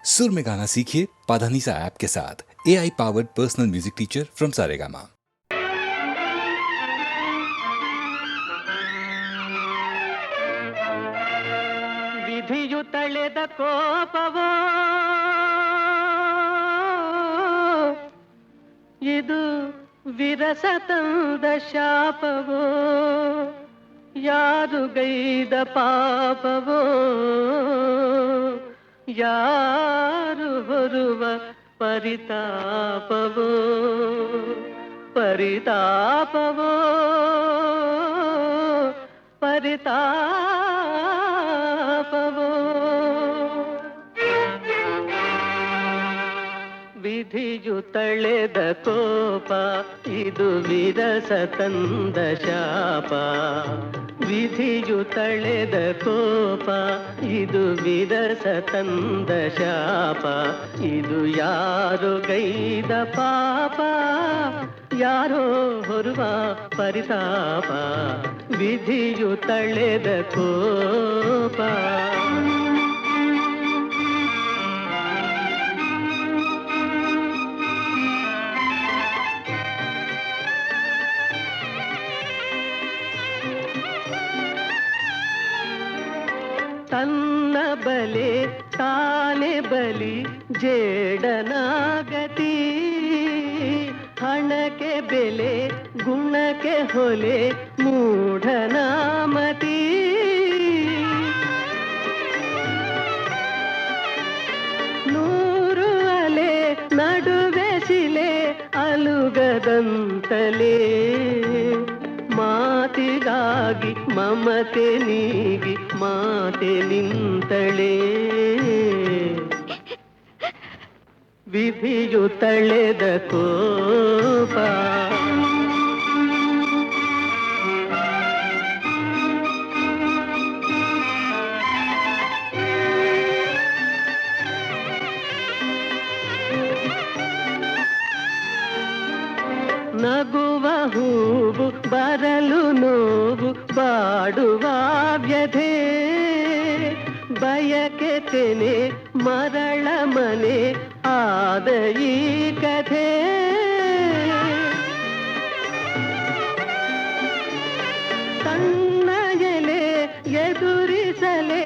सुर में गाना सीखिए पाधानीसा ऐप के साथ। AI powered personal music teacher from Saregama. ವಿಧಿಯು ತಳೆದ ಕೋಪವೋ ಇದು ವಿರಸ ತಂದ ಶಾಪವೋ ಯಾರು ಗೈದ ಪಾಪವೋ ಯಾರು ಹೊರುವ ಪರಿತಾಪವೋ ಪರಿತಾಪವೋ ಪರಿತಾಪವೋ ವಿಧಿಯು ತಳೆದ ಕೋಪ ಇದು ವಿರಸ ತಂದ ಶಾಪ ವಿಧಿಯು ತಳೆದ ಕೋಪ ಇದು ವಿರಸ ತಂದ ಶಾಪ ಇದು ಯಾರು ಗೈದ ಪಾಪ ಯಾರೋ ಹೊರುವ ಪರಿತಾಪ ವಿಧಿಯು ತಳೆದ ಕೋಪ ತನ್ನ ಬಲೆ ತಾನೆ ಬಲಿ ಜೇಡನಾಗತಿ ಹಣಕ್ಕೆ ಬೆಲೆ ಗುಣಕ್ಕೆ ಹೊಲೆ ಮೂಢನಾಮತಿ ನೂರು ಅಲೆ ನಡುವೆ ಶಿಲೆ ಅಲುಗದಂತಲೇ ಮಾತಿಗಾಗಿ ಮಮತೆ ನೀಗಿ ಮಾತೆ ನಿಂತಳೆ ವಿಧಿಯು ತಳೆದ ಕೋಪ ನಗುವ ಹೂವು ಬರಲು ನೋವು ಬಾಡುವ ವ್ಯಧೆ ಬಯಕೆ ತೆನೆ ಮರಳ ಮನೆ ಆದ ಈ ಕಥೆ ತನ್ನ ಎಲೆ ಎದುರಿಸಲೇ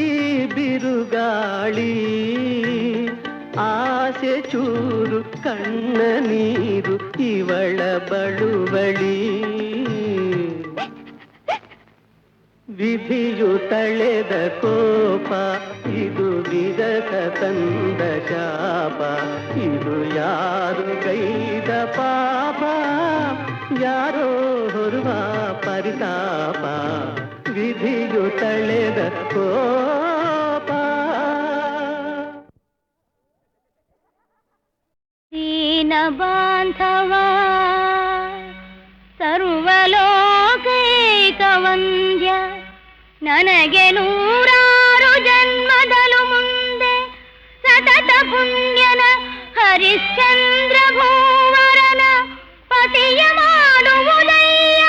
ಈ ಬಿರುಗಾಳಿ ಆಸೆ ಚೂರು ಕಣ್ಣ ನೀರು ಇವಳ ಬಳುವಳಿ ವಿಧಿಯು ತಳೆದ ಕೋಪ ಇದು ವಿರಸ ತಂದ ಶಾಪ ಇದು ಯಾರು ಗೈದ ಪಾಪ ಯಾರೋ ಹೊರುವ ಪರಿತಾಪ ವಿಧಿಯು ತಳೆದ ಕೋಪ ದೀನ ಬಾಂಧವ ಸರ್ವಲೋಕೈಕ ವಂದ್ಯ ನನಗೆ ನೂರಾರು ಜನ್ಮದಲು ಮುಂದೆ ಸತತ ಪುಣ್ಯನ ಹರಿಶ್ಚಂದ್ರ ಭೂವರನ ಪತಿಯ ಮಾಡುವುದಯ್ಯ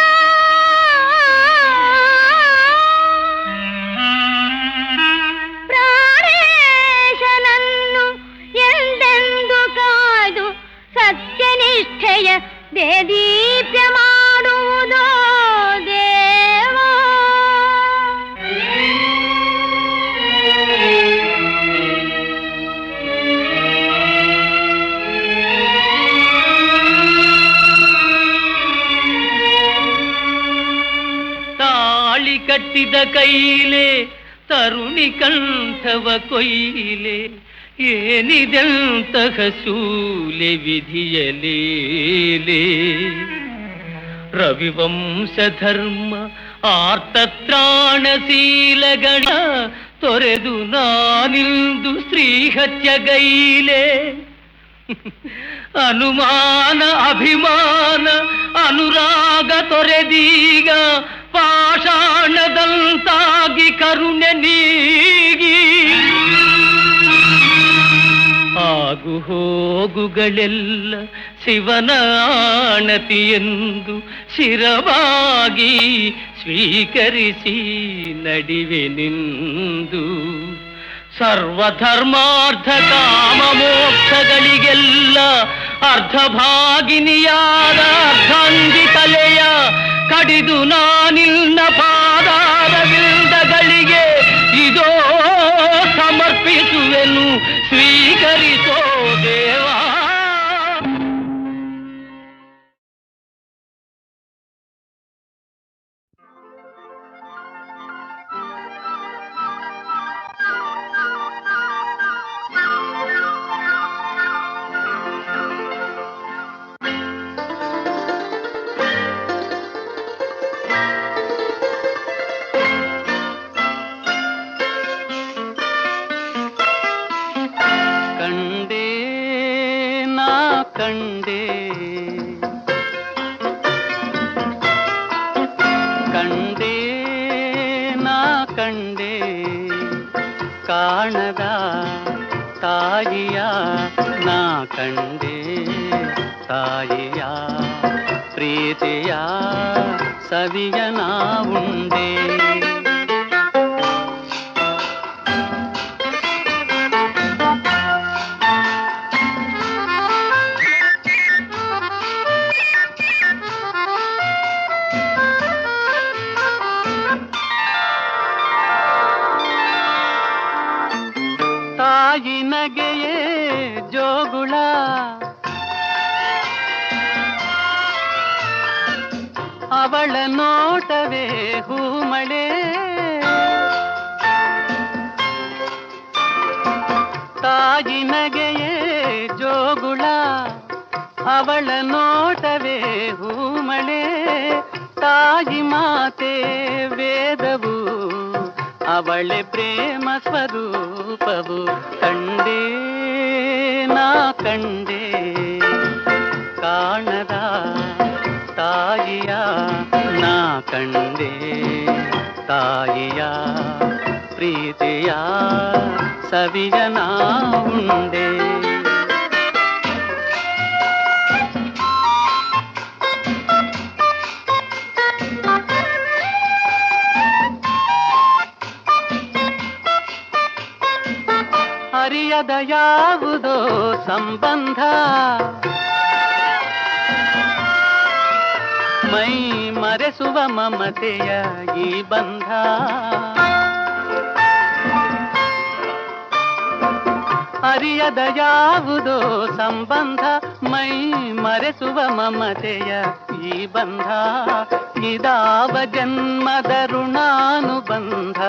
ಪ್ರಾಣೇಶನನ್ನು ಎಂದೆಂದು ಕಾದು ಸತ್ಯನಿಷ್ಠೆಯ ದೇದೀಪ್ಯ ಮಾಡುವುದೋ ದೇವ ತಾಳಿ ಕಟ್ಟಿದ ಕೈಲೆ ತರುಣಿ ಕಂಠವ ಕೊಯ್ಲೆ ಏನಿದೆಂತಹ ಶೂಲೆ ವಿಧಿಯಲೇಲೆ ರವಿವಂಶ ಧರ್ಮ ಆರ್ತತ್ರಾಣಶೀಲಗಳ ತೊರೆದು ನಾನಿಂದು ಶ್ರೀಹತ್ಯಗೈಲೆ ಅನುಮಾನ ಅಭಿಮಾನ ಅನುರಾಗ ತೊರೆದೀಗ ಪಾಷಾಣದಂತಾಗಿ ಕರುಣೆ ನೀಗಿ ಆಗು ಹೋಗುಗಳೆಲ್ಲ ಶಿವನ ಆಣತಿಯೆಂದು ಶಿರವಾಗಿ ಸ್ವೀಕರಿಸಿ ನಡಿವೆ ನಿಂದು ಸರ್ವಧರ್ಮಾರ್ಥ ಕಾಮ ಮೋಕ್ಷಗಳಿಗೆಲ್ಲ ಅರ್ಧಭಾಗಿನಿಯಾದ ಅರ್ಧಾಂಗಿ ತಲೆಯ ಕಡಿದು ನಾನಿನ್ನ ಪಾದಾರವಿಂದಗಳಿಗೆ ಇದೋ ಸಮರ್ಪಿಸುವೆನು, ಸ್ವೀಕರಿಸೋ ದೇವಾ. ಕಾಣದ ತಾಯಿಯ ನಾ ಕಂಡೆ, ತಾಯಿಯ ಪ್ರೀತಿಯ ಸವಿಯ ನಾ ಉಂಡೆ. ತಾಯಿ ನಗೆಯೇ ಜೋಗುಳ, ಅವಳ ನೋಟವೇ ಹೂಮಳೆ. ತಾಯಿ ನಗೆಯೇ ಜೋಗುಳ, ಅವಳ ನೋಟವೇ ಹೂಮಳೆ. ತಾಯಿ ಮಾತೆ ವೇದವು, ಅವಳೆ ಪ್ರೇಮ ಸ್ವರೂಪವು. ಕಂಡೆ ನಾ ಕಂಡೆ ಕಾಣದ ತಾಯಿಯ ನಾ ಕಂಡೆ, ತಾಯಿಯ ಪ್ರೀತಿಯ ಸವಿಯ ನಾ ಉಂಡೆ. ಅರಿಯದ ಯಾವುದೋ ಸಂಬಂಧ, ಮೈ ಮರೆಸುವ ಮಮತೆಯ ಈ ಬಂಧ. ಅರಿಯದ ಯಾವುದೋ ಸಂಬಂಧ, ಮೈ ಮರೆಸುವ ಮಮತೆಯ ಈ ಬಂಧ. ಇದಾವ ಜನ್ಮದ ಋಣಾನುಬಂಧ,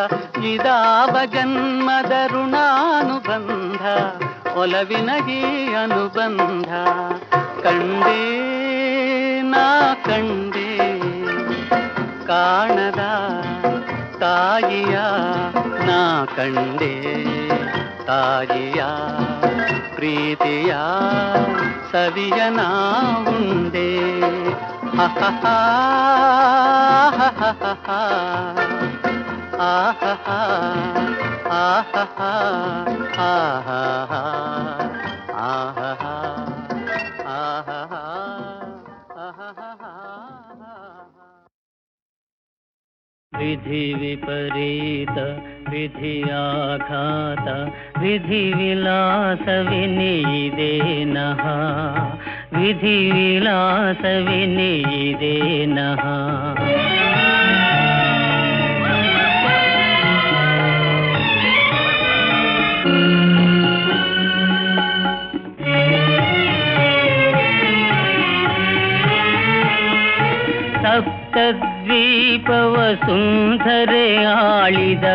ಇದಾವ ಜನ್ಮದ ಋಣಾನುಬಂಧ. ಒಲವಿನ ಈ ಅನುಬಂಧ ಕಂಡೆ ನಾ ಕಂಡೆ, ಕಾಣದ ತಾಯಿಯ ನಾ ಕಂಡೆ, ತಾಯಿಯ ಪ್ರೀತಿಯ ಸವಿಯ ನಾ ಉಂಡೆ. ಆಹಾ ಆಹಾ ಆಹಾ ವಿಧಿ ವಿಪರೀತ ವಿಧಿಯಾಘಾತ ವಿಧಿ ವಿಲಾಸವಿನಿದೆ ನಃ, ವಿಧಿ ವಿಲಾಸವಿನಿದೆ ನಃ. ಸಪ್ತದ್ವೀಪವ ಸುಂದರೆ ಆಳಿದ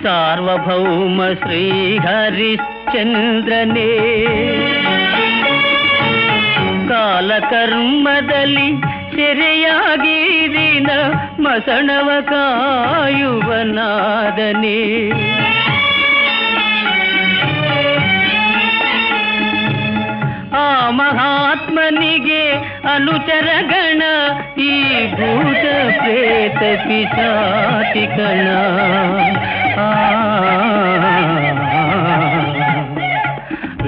ಸಾರ್ವಭೌಮ ಶ್ರೀ ಹರಿಶ್ಚಂದ್ರನೇ, ಕಾಲಕರ್ಮದಲ್ಲಿ ಸೆರೆಯಾಗಿ ದಿನ ಮಸಣವ ಕಾಯುವನಾದನೇ. ಆ ಮಹಾತ್ಮನಿಗೆ ಅನುಚರಗಣ ಈ ಭೂತ ಪ್ರೇತ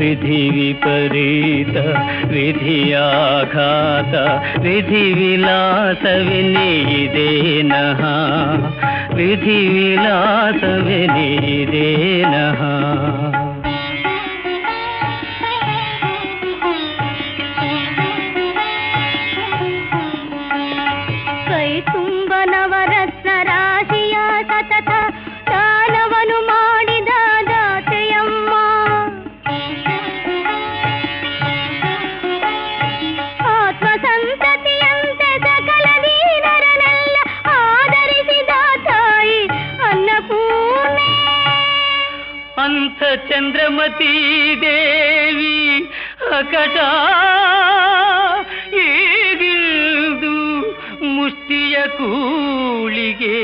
ವಿಧಿ ವಿಪರೀತ ವಿಧಿಯಾಘಾತ ವಿಧಿ ವಿಲಾಸವೆನಿದೇನಃ ವಿಧಿ ವಿಲಾಸವೆನಿದೇನಃ ಕೈ ತುಂಬ ನವರತ್ನ ರಾಶಿಯ ಸತತ ದಾನವನು ಮಾಡಿದ ದಾತೆಯಮ್ಮ. ಆತ್ಮ ಸಂತತಿಯಂತೆ ಸಕಲ ದೀನರನ್ನೆಲ್ಲ ಆದರಿಸಿದ ತಾಯಿ ಅನ್ನಪೂರ್ಣೆ. ಅಂಥ ಚಂದ್ರಮತಿ ದೇವಿ ಅಕಟ ಈಗಿಲ್ದು ಮುಷ್ಟಿಯ ಕೂಳಿಗೆ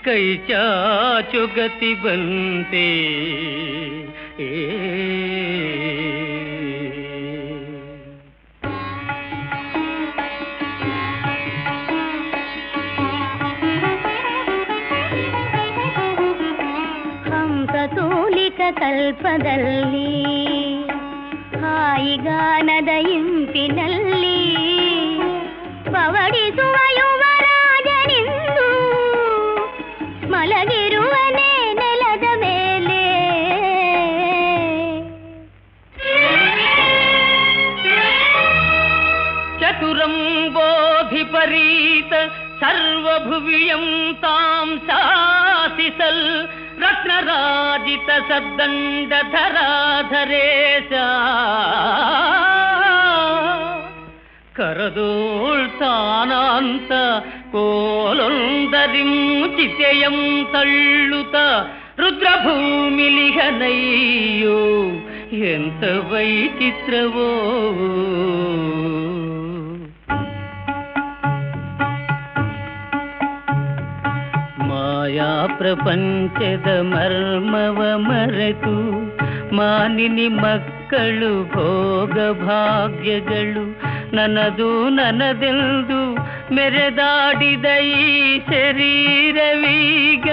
ಕೈ ಚಾಚುಗತಿ ಬಂತೆ. ಹಂಸತೂಲಿಕ ಕಲ್ಪದಲ್ಲಿ ಹಾಯಿಗಾನದ ಇಂಪಿನಲ್ಲಿ ಪವಡಿಸುವ ಯುವರಾಜನಿಂದು ಮಲಗಿರುವನೇ ನೆಲದ ಮೇಲೆ. ಚತುರಂಬೋಧಿಪರೀತ ಸರ್ವಭುವಿಯಂ ತಾಂ ಶಾಸಿಸಲ್ ರತ್ನರಾಜಿತ ಸದ್ದಂಡಧರಾಧರೇಶ ಕರದೋಳ್ತಾನಾಂತ ಕೋಲೊಂದರಿಂ ಚಿತೆಯಂ ತಳ್ಳುತ ರುದ್ರಭೂಮಿಲಿಹನಯ್ಯೋ ಎಂತ ವೈಚಿತ್ರವೋ. ಮಾಯಾ ಪ್ರಪಂಚದ ಮರ್ಮವ ಮರೆತು ಮಾನಿನಿ ಮಕ್ಕಳು ಭೋಗ ಭಾಗ್ಯಗಳು ನನ್ನದು ನನ್ನದೆಂದು ಮೆರೆದಾಡಿದ ಈ ಶರೀರವೀಗ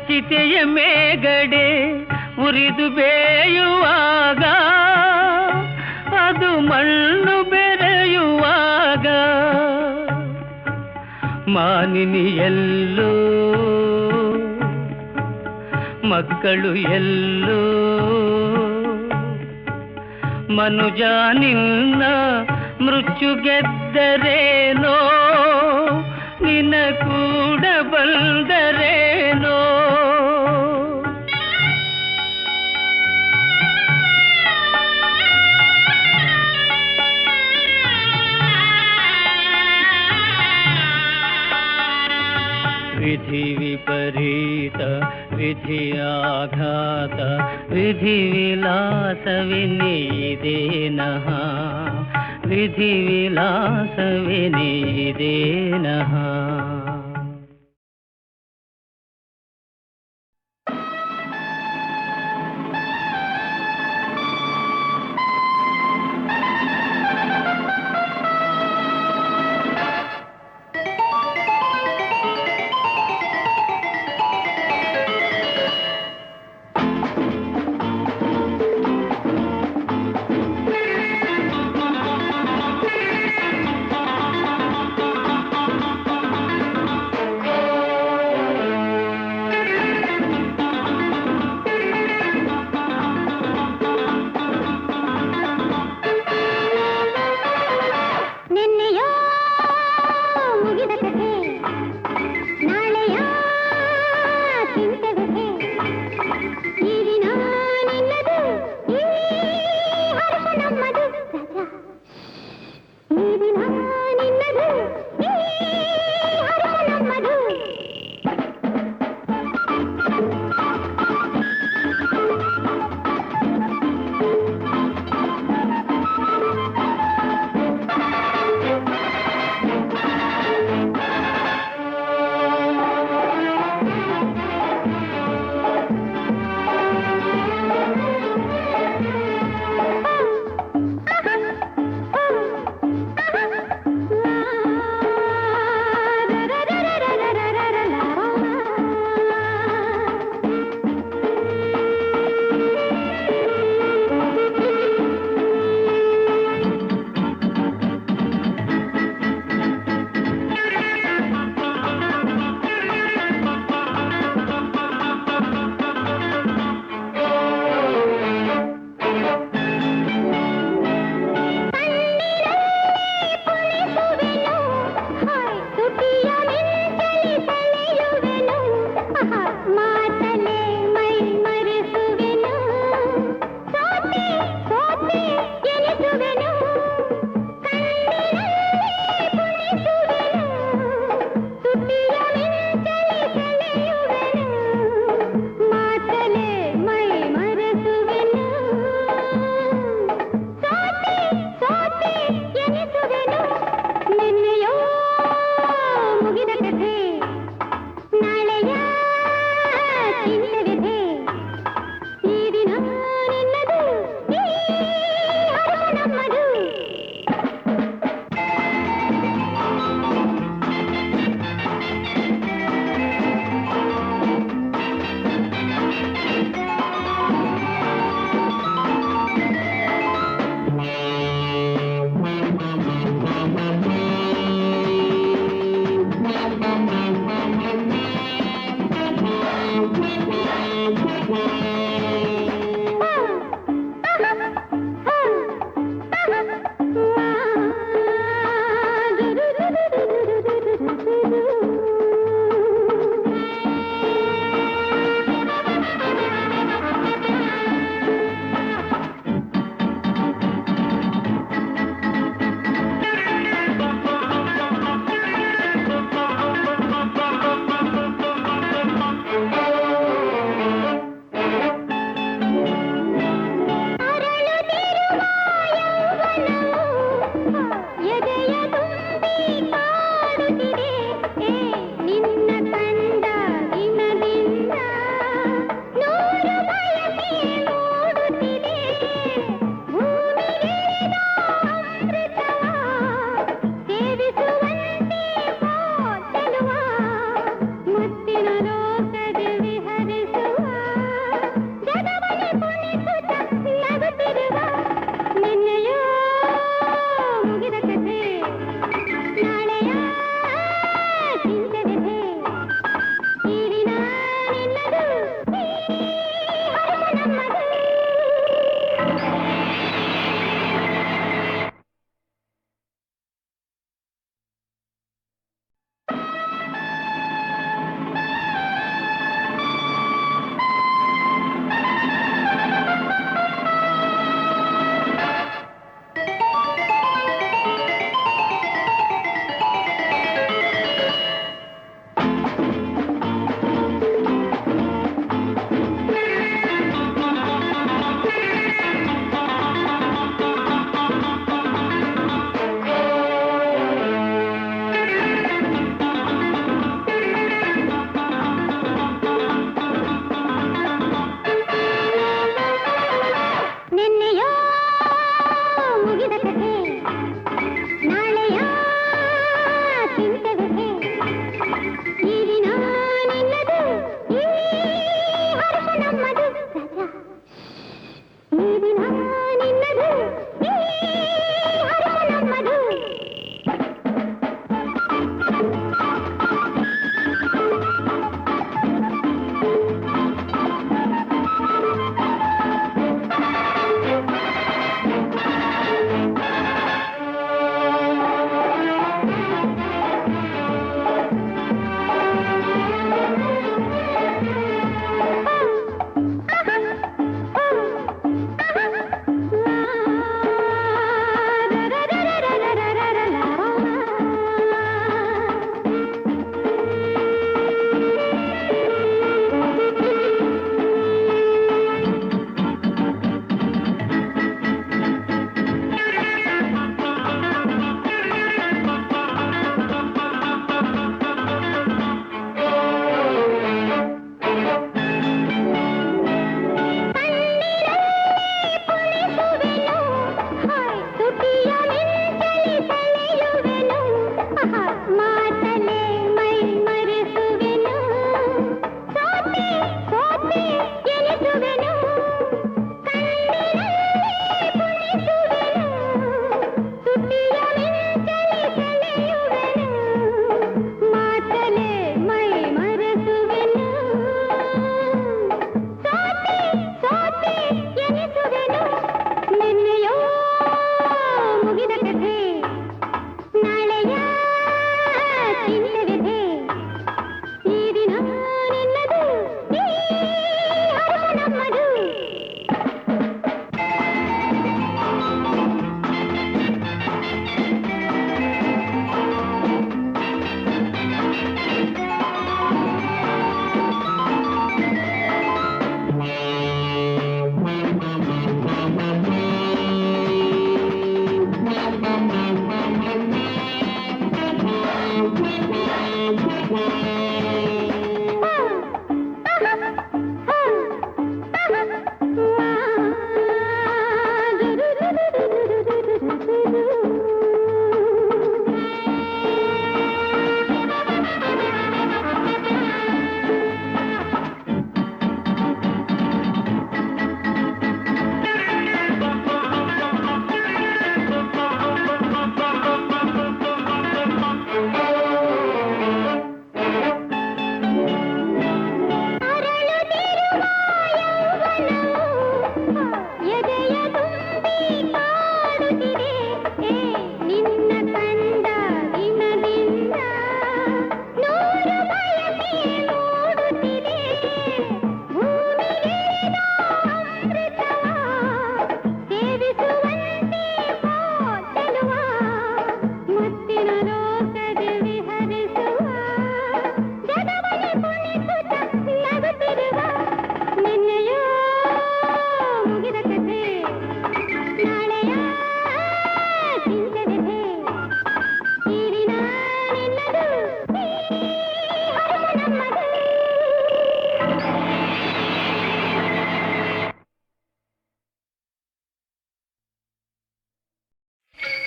ಚಿತೆಯ ಮೇಗಡೆ ಉರಿದು ಬೇಯುವಾಗ ಅದು ಮಣ್ಣು ಬೆರೆಯುವಾಗ ಮಾನಿನಿ ಎಲ್ಲೋ ಮಕ್ಕಳು ಎಲ್ಲೋ ಮನುಜ ನಿನ್ನ ಮೃತ್ಯು ಗೆದ್ದರೇನೋ ನಿನ್ನ ಕೂಡ ಬಂದರೇನೋ. ವಿಧಿ ವಿಪರೀತ ವಿಧಿಯಾಘಾತ ವಿಧಿ ವಿಲಾಸವೆನಿದೇನಃ ವಿಧಿ ವಿಲಾಸವೆನಿದೇನಃ.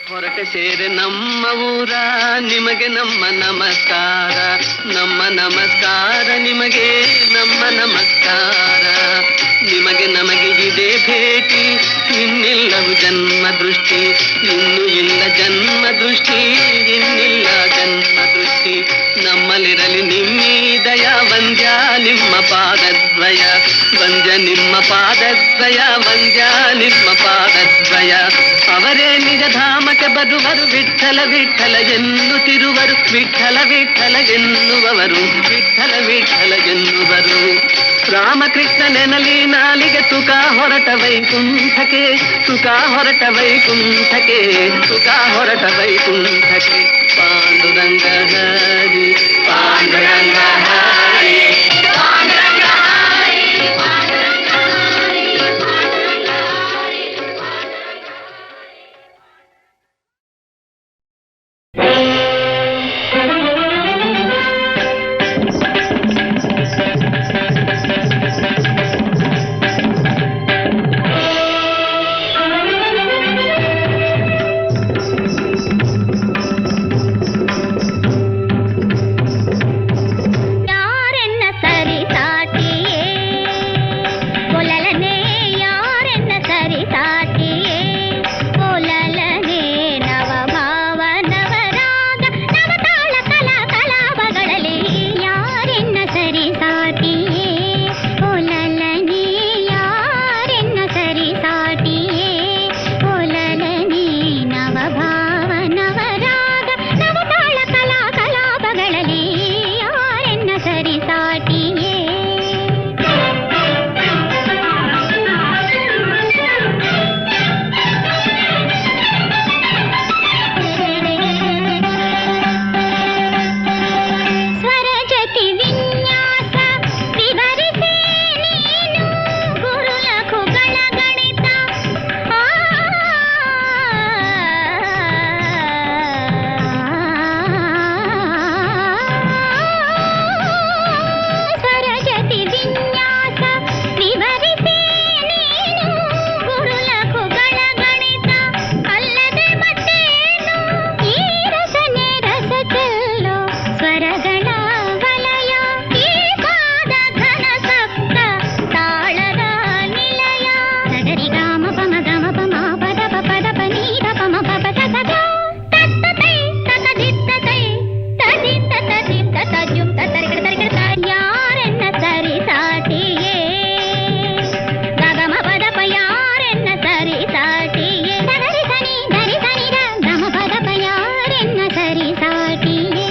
ಹೊರಟೆ ಸೇರೆ ನಮ್ಮ ಊರ ನಿಮಗೆ ನಮ್ಮ ನಮಸ್ಕಾರ, ನಮ್ಮ ನಮಸ್ಕಾರ ನಿಮಗೆ ನಮ್ಮ ನಮಸ್ಕಾರ. ನಿಮಗೆ ನಮಗೆ ಇದೆ ಭೇಟಿ, ಇನ್ನಿಲ್ಲವು ಜನ್ಮ ದೃಷ್ಟಿ, ಇನ್ನು ಇಲ್ಲ ಜನ್ಮ ದೃಷ್ಟಿ, ಇನ್ನಿಲ್ಲ ಜನ್ಮ ದೃಷ್ಟಿ. ನಮ್ಮಲ್ಲಿರಲಿ ನಿಮ್ಮೀ ದಯ, ವಂದ್ಯ ನಿಮ್ಮ ಪಾದದ್ವಯ, ವಂದ್ಯ ನಿಮ್ಮ ಪಾದದ್ವಯ, ವಂದ್ಯ ನಿಮ್ಮ ಪಾದದ್ವಯ. ಅವರೇ ನಿಜ ಧಾಮಕ್ಕೆ ಬರುವರು, ವಿಠಲ ವಿಠಲ ಎನ್ನುತ್ತಿರುವರು, ವಿಠಲ ವಿಠಲ ಎನ್ನುವವರು, ವಿಠಲ ವಿಠಲ ಎನ್ನುವರು. ರಾಮಕೃಷ್ಣ ನೆನಲಿ ನಾಲಿಗೆ ಸುಖ ಹೊರಟ ವೈಕುಂಠಕ್ಕೆ, ಸುಖ ಹೊರಟ ವೈಕುಂಠಕ್ಕೆ, ಸುಖ ಹೊರಟ ವೈಕುಂಠಕ್ಕೆ. ಪಾಂಡುರಂಗ ಹರಿ, ಪಾಂಡುರಂಗ ಹರಿ, ಪಾಂಡುರಂಗ ಹರಿ, ಪಾಂಡುರಂಗ ಹರಿ, ಪಾಂಡುರಂಗ ಹರಿ, ಪಾಂಡುರಂಗ ಯಾರೆನ್ನ ಸರಿ ಸಾಟಿಯೇ ಒಲಲನೆ, ಯಾರೆನ್ನ ಸರಿ ಸಾಟಿಯೇ ಒಲಲನೆ. ನವ ಭಾವ ನವರಾಗ ನವತಾಳ ಕಲಾ ಕಲಾಪಗಳಲ್ಲಿ ಯಾರೆನ್ನ ಸರಿ ಸಾಟಿಯೇ ಒಲಲನೆ, ಯಾರೆನ್ನ ಸರಿ ಸಾಟಿಯೇ ಒಲಲನೆ. ನವ ಭಾವ ನವರಾಗ ನವತಾಳ ಕಲಾ ಕಲಾಪಗಳಲ್ಲಿ ಯಾರೆನ್ನ ಸರಿ ಸಾಟಿಯೇ. ಸ್ವರಜತಿ ವಿನ್ಯಾಸ ವಿವರಿಸಿ ನೀನು ಗುರುಲಘುಗಳ ಗಣಿತ. ಸ್ವರಜತಿ ವಿನ್ಯಾಸ ವಿವರಿಸಿ ನೀನು ಗುರುಲಘುಗಳ ಗಣಿತ. ಅಲ್ಲದೆ ಮತ್ತೇನು ಈ ರಸನೆ ರಸ ಚೆಲ್ಲೋ ಸ್ವರಗಳ ವಲಯ, ಈ ಪಾದ ಘನ ಸಪ್ತ ತಾಳದ ನಿಲಯ. ಸಗರಿ ಗಾಮ ಪಮ ಗಮ ಪಮ ಪದ ಪ ಪದ ಪ ನೀರ ಪಮ ಪಪ ಸದ ತತ್ತೈ ತತದಿತ್ತೈ ತದಿತ್ತ ತದಿತ್ತ ತಜುಂ ತರಿಗಡ ತರಿಗಡ. ಯಾರೆನ್ನ ಸರಿ ಸಾಟಿಯೇ ಗಗಮ ಪದ ಪ, ಯಾರೆನ್ನ ಸರಿ ಸಾಟಿಯೇ ಸಗರಿ ಸನಿ ಧರಿ ಸನಿ ರ ಗಮ ಪದ ಪ, ಯಾರೆನ್ನ ಸರಿ ಸಾಟಿಯೇ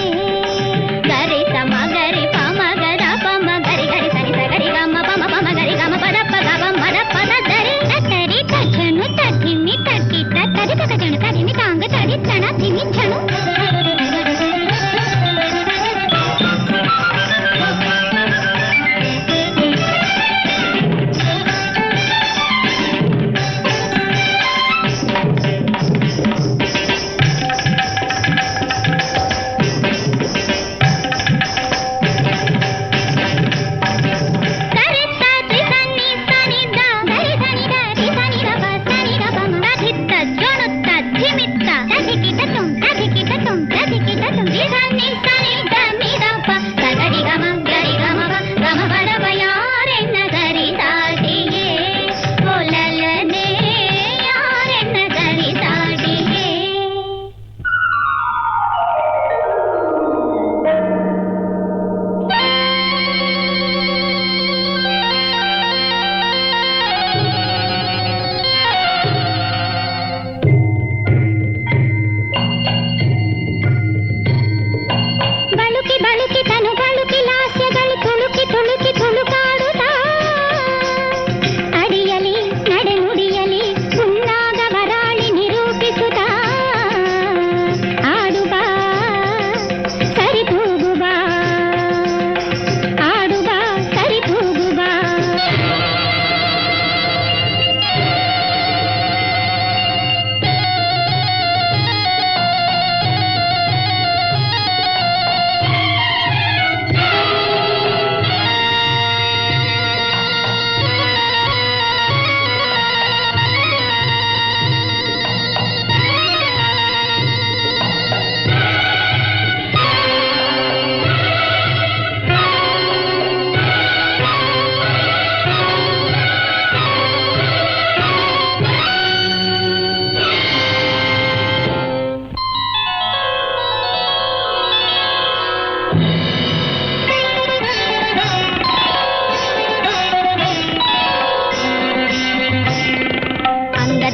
ಗರಿ ಸಮ ಗರಿ ಪಮ ಗದ ಪಮ ಗರಿ ಗರಿ ಸನಿ ಸಗರಿ ಗಮ ಪಮ ಪಮ ಗರಿ ಗಮ ಪದ ಪ ಗಮ ಪದ ಪದ ಧರಿ ತರಿ ತಜನು ತಧಿಮಿ ತಗಿತ ತರಿ ತಜನು ತರಿಮಿ ತಾಂಗ ತರಿ ತಣ ಧಿಮಿ ಛನು. ಸರಿತ ತ್ರಿಸನಿ ಸನಿದ ಧರಿ ಸನಿ ಧರಿ ಸನಿ ರ ಬ ಸನಿ ರ ಬ ಮ ಧಿತ್ತ ಜೊನುತ್ತ ಧಿಮಿತ್ತ ತಧಿಕಿಟ ತುಂ ತಧಿಕಿಟ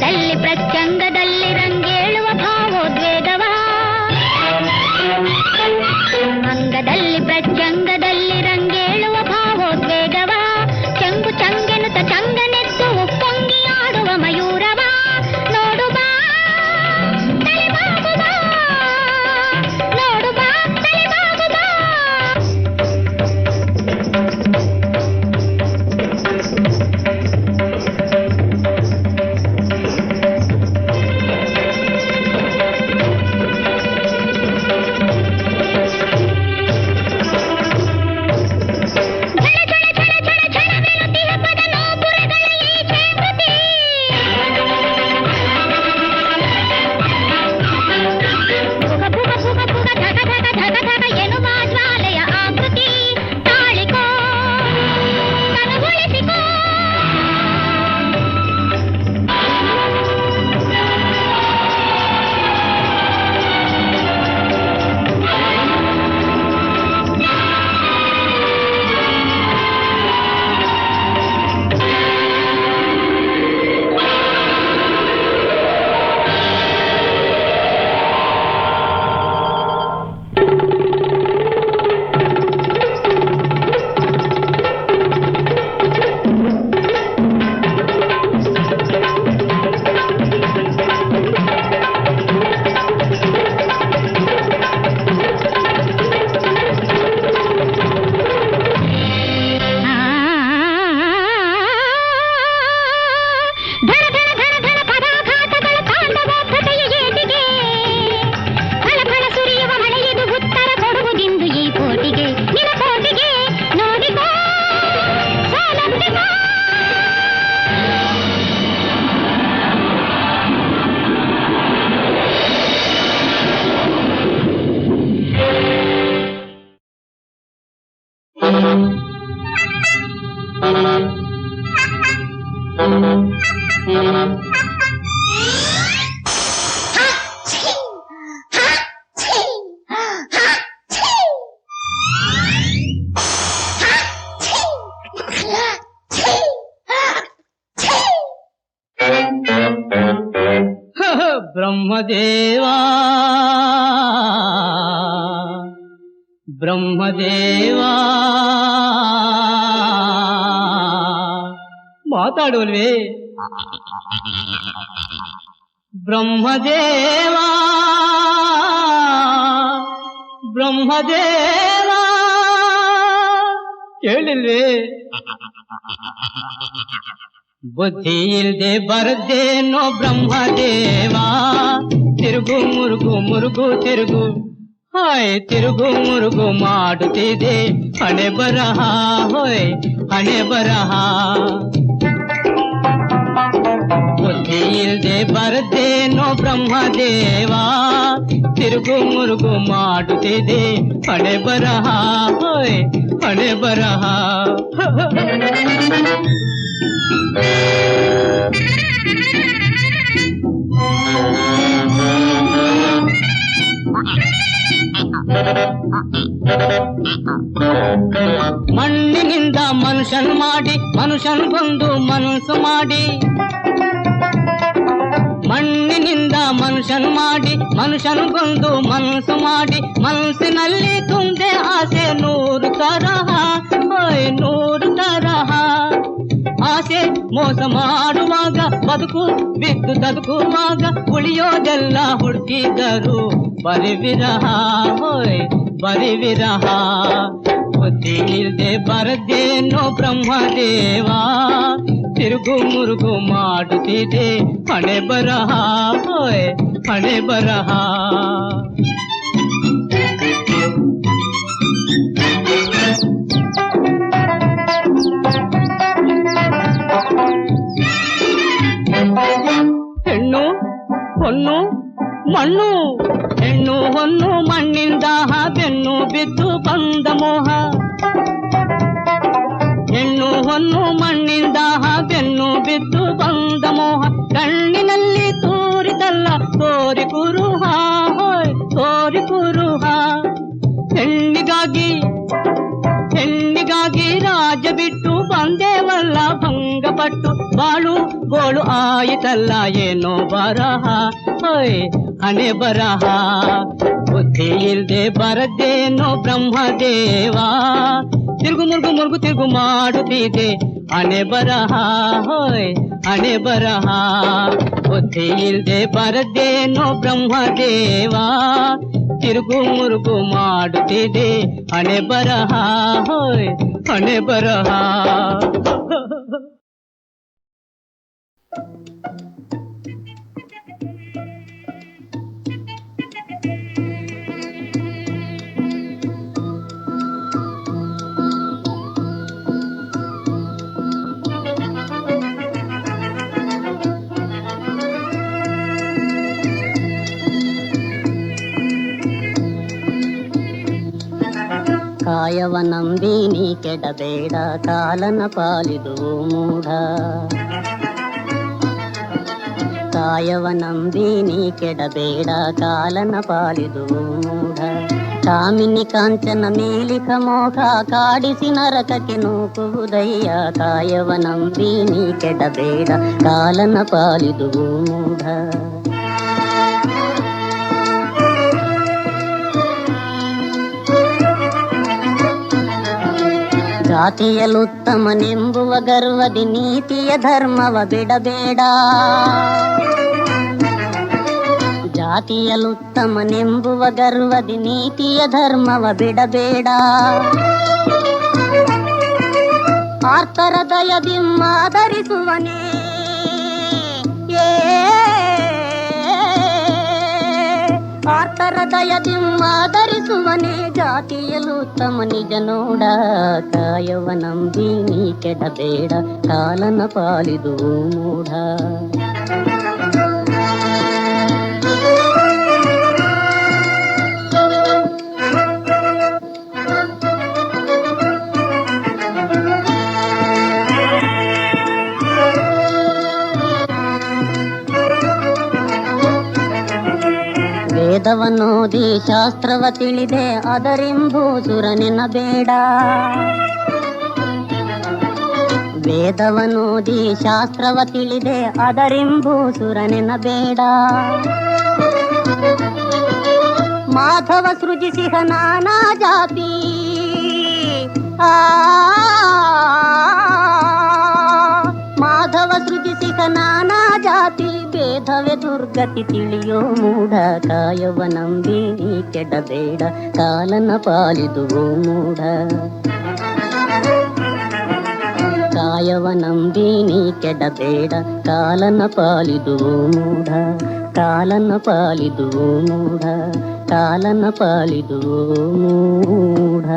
ಅಂಗದಲ್ಲಿ ಪ್ರತ್ಯಂಗದಲ್ಲಿ ರಂಗೇಳುವ ಭಾವೋದ್ವೇಗವ ಅಂಗದಲ್ಲಿ ಪ್ರತ್ಯಂಗದಲ್ಲಿ ರಂಗೇಳುವ ಭಾವೋದ್ವೇಗವ ಚಂಗು ಚಂಗೆನುತ ಚಂಗನೆತ್ತು ಉಪ್ಪೊಂಗಿ ಆಡುವ ಮಯೂರವ ನೋಡು ಬಾ ತಲೆಬಾಗು ಬಾ ನೋಡು ಬಾ ತಲೆಬಾಗು ಬಾ ಬ್ರಹ್ಮದೇವಾ ಬ್ರಹ್ಮದೇವಾ ಮಾತಾಡೋಲ್ವೇ ಬ್ರಹ್ಮದೇವಾ ಬ್ರಹ್ಮದೇವಾ ಕೇಳಿಲ್ವೇ ಬುದ್ಧಿ ಇಲ್ದೆ ಬರದೇನೋ ಬ್ರಹ್ಮದೇವಾ ತಿರುಗು ಮುರುಗು ಮುರುಗು ತಿರುಗು ಹಾಯ್ ತಿರುಗು ಮುರುಗು ಮಾಡುತ್ತಿದೆ ಹಣೆ ಬರಹ ಹೋಯ್ ಹಣೆ ಬರಹ ಬುದ್ಧಿ ಇಲ್ದೆ ಬರದೇನೋ ಬ್ರಹ್ಮದೇವಾ ತಿರುಗು ಮುರುಗು ಮಾಡುತ್ತಿದೆ ಹಣೆ ಬರಹ ಹೋಯ್ ಹಣೆ ಬರಹ ಮಣ್ಣಿನಿಂದ ಮನುಷ್ಯನ್ ಮಾಡಿ ಮನುಷ್ಯನ್ ಕೊಂದು ಮನಸ್ಸು ಮಾಡಿ ಮಣ್ಣಿನಿಂದ ಮನುಷ್ಯನ್ ಮಾಡಿ ಮನುಷ್ಯನ್ ಕೊಂದು ಮನಸ್ಸು ಮಾಡಿ ಮನಸ್ಸಿನಲ್ಲಿ ತುಂಬಿದೆ ಆಸೆ ನೂರು ತರಹ ಓಯ್ ನೂರು ತರಹ ಆಸೆ ಮೋಸ ಮಾಡುವಾಗ ಬದುಕು ಬಿದ್ದು ಬದುಕುವಾಗ ಉಳಿಯೋದೆಲ್ಲ ಹುಡುಕಿದರು ಬರಿ ವಿರಹ ಹೋಯ್ ಬರಿ ವಿರಹ ಬುದ್ಧಿ ಇಲ್ದೆ ಬರದೇನೋ ಬ್ರಹ್ಮದೇವಾ ತಿರುಗು ಮುರುಗು ಮಾಡುತ್ತಿದೆ ಹಣೆ ಬರಹ ಹೋಯ್ ಹಣೆ ಬರಹ ಹೆಣ್ಣು ಹೊನ್ನು ಮಣ್ಣು ಹೆಣ್ಣು ಹೊನ್ನು ಮಣ್ಣಿಂದ ಬೆನ್ನು ಬಿದ್ದು ಬಂದ ಮೋಹ ಹೆಣ್ಣು ಹೊನ್ನು ಮಣ್ಣಿಂದ ಬೆನ್ನು ಬಿದ್ದು ಬಂದ ಮೋಹ ಕಣ್ಣಿನಲ್ಲಿ ತೋರಿದಲ್ಲ ತೋರಿ ಕುರುಹ ಹೋಯ್ ತೋರಿ ಕುರುಹ ಹೆಣ್ಣಿಗಾಗಿ ರಾಜ ಬಿಟ್ಟು ಬಂದೇವಲ್ಲ ಭಂಗ ಪಟ್ಟು ಬಾಳು ಗೋಳು ಆಯಿತಲ್ಲ ಏನೋ ಬರಹ ಹೊಯ್ ಹಣೆ ಬರಹ ಬುದ್ಧಿ ಇಲ್ದೆ ಬರದೇನೋ ಬ್ರಹ್ಮದೇವ ತಿರುಗು ಮುರುಗು ಮುರುಗು ತಿರುಗು ಮಾಡುತ್ತಿದೆ ಹಣೆ ಬರಹ ಹೊಯ್ ಹಣೆ ಬರಹ ಬುದ್ಧಿ ಇಲ್ದೆ ಬರದೇನೋ ಬ್ರಹ್ಮದೇವ ತಿರುಗು ಮುರುಗು ಮಾಡುತ್ತಿದೆ ಹಣೆ ಬರಹ ಹೊಯ್ ಹಣೆ ಬರಹ. ಕಾಯವ ನಂಬಿ ನೀ ಕೆಡಬೇಡ ಕಾಲನ ಪಾಲಿದು ಮೂಢ ಕಾಯವ ನಂಬಿ ನೀ ಕೆಡಬೇಡ ಕಾಲನ ಪಾಲಿದು ಮೂಢ ಕಾಮಿನಿ ಕಾಂಚನ ಮೇಲಿಕ ಮೋಹ ಕಾಡಿಸಿ ನರಕಕ್ಕೆ ನೂಕುವುದಯ್ಯ ಕಾಯವ ನಂಬಿ ನೀ ಕೆಡಬೇಡ ಕಾಲನ ಪಾಲಿದು ಮೂಢ ಜಾತಿಯಲುತ್ತಮನೆಂಬುವ ಗರ್ವದಿ ನೀತಿಯ ಧರ್ಮವ ಬಿಡಬೇಡ ಜಾತಿಯಲುತ್ತಮನೆಂಬುವ ಗರ್ವದಿ ನೀತಿಯ ಧರ್ಮವ ಬಿಡಬೇಡ ಆರ್ತರ ದಯದಿಮ್ಮಾದರಿಸುವನೇ ಆರ್ತರ ದಯದಿಮ್ಮಾದರಿಸುವನೇ ಜಾತಿಯಲು ತಮ ನಿಜ ನೋಡ ಕಾಯವ ನಂಬಿ ನೀ ಕೆಡಬೇಡ ಕಾಲನ ಪಾಲಿದು ಮೂಢ ವೇದವನ್ನೋದಿ ಶಾಸ್ತ್ರವ ತಿಳಿದೆ ಅದರಿಂಬು ಸುರನೆನಬೇಡ ವೇದವನ್ನೋದಿ ಶಾಸ್ತ್ರವ ತಿಳಿದೆ ಅದರಿಂಬು ಸುರನೆನಬೇಡ ಮಾಧವ ಸೃಜಿಸಿಹ ನಾನಾ ಜಾತಿ ಮಾಧವ ಸೃಜಿಸಿಹ ನಾನಾ ಜಾತಿ ಭೇದವೇ ದುರ್ಗತಿ ತಿಳಿಯೋ ಮೂಢ ಕಾಯವ ನಂಬಿ ನೀ ಕೆಡಬೇಡ ಕಾಲನ ಪಾಲಿದು ಮೂಢ ಕಾಯವ ನಂಬಿ ನೀ ಕೆಡಬೇಡ ಕಾಲನ ಪಾಲಿದು ಮೂಢ ಕಾಲನ ಪಾಲಿದು ಮೂಢ ಕಾಲನ ಪಾಲಿದು ಮೂಢ.